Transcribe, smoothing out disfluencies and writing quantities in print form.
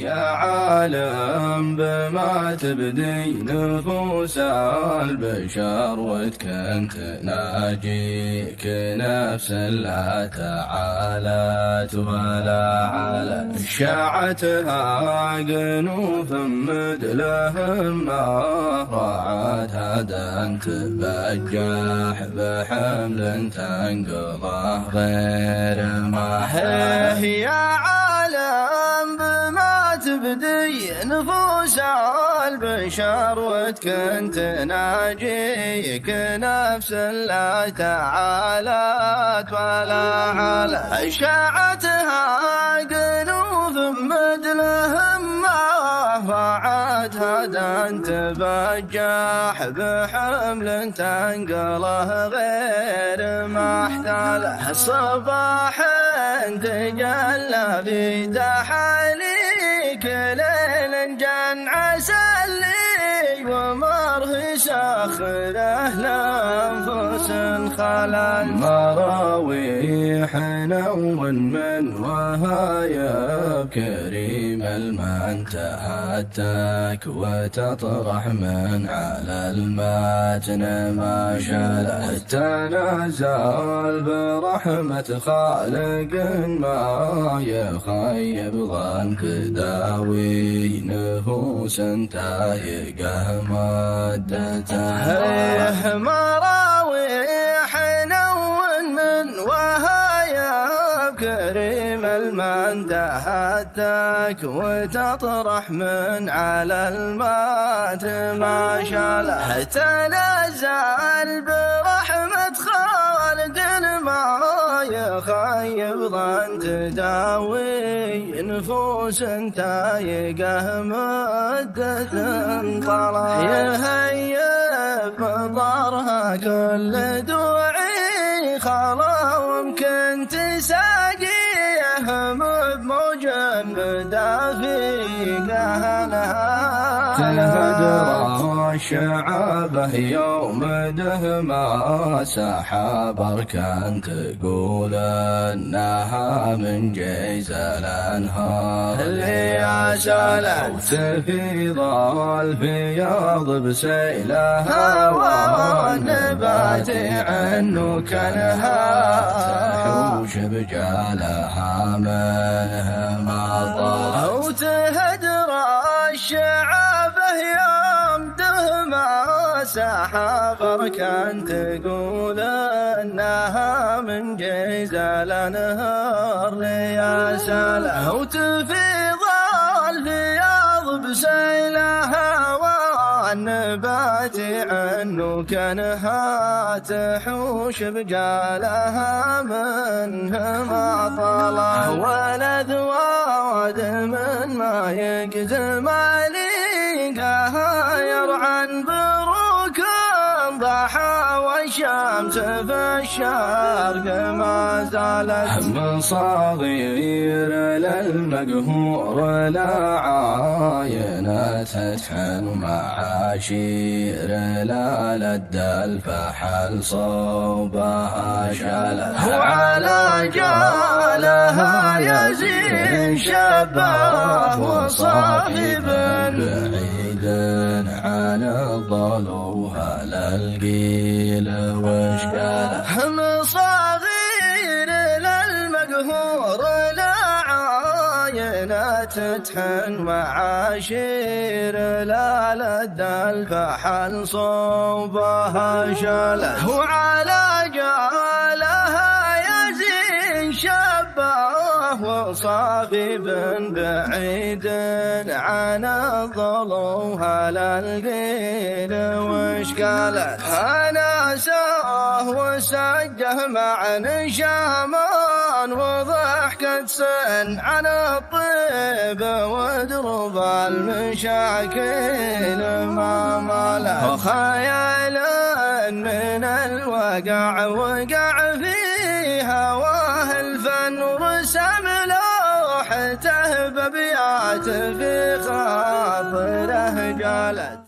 يا عالم بما تبدي نفوس البشر وكنت ناجيك نفس لا تعالت ولا علت شاعتها قنوف مثلهم ما رعت هدى تبجح بحمل تنقضه غير ما هي عالم بما تبدي نفوس البشر وكنت ناجيك نفس لا تعالت ولا علت شاعتها قنوف مثلهم ما فعت هدى تبجح بحمل تنقله غير ما احتاله صباح تجلى في تحاليك ليل جن عسلي ومره سخره لانفس خلل مراويح نوم من وهايا كريم المن تهتك وتطرح من على المتن ما شاله تنزل برحمة خالق ما يخيب ظن تداوي نفوس تايقه مدته مراويح نون من وهايا كريم المن تهتك وتطرح من على المات ما شاله تنزل برحمة خالق ما يخيب ظن تداوي نفوس تايقه مدة طلع يهيب مطرها كل دوعي خلا ومكن تساقيه بموج بدافيق أهلها تهدر الشعبه يوم دهما سحاب كان تقول انها من جيز الانهار اللي يا سلام تفيض الفياض بسيلها والنبات عنه كانها تحوش بجالها منها مطر او تهدر الشعبه يوم دهما سحاب كان تقول انها من جيز الانهار يا سلام وتفيض الفياض بسيلها والنبات عنه كانها تحوش بجالها منها ما طلع والاذواد من ما يقزم عليقها يرعن بروك ضحى والشمس في الشرق ما زالت من صغير للمقهور لا عاينة تتحن معاشير لا لد الفحل صوبها شالت وعلى جالها يزين شبه وصاحب بعيد عن الضلوها للقيل واشكاله من صغير للمقهور لا عاينة تتحن معاشير لا لد الفحل صوبها شاله وعلى جالها يزين شبه وصاحب بعيد عن الضلوها للقيل واشكاله انا ساه وسجه مع نشامان وضحكة سن عن الطيب ودرب المشاكل ما ماله وخيال من الوقع وقع في هواه الفن ورسم لوحته بابيات في خاطره جالت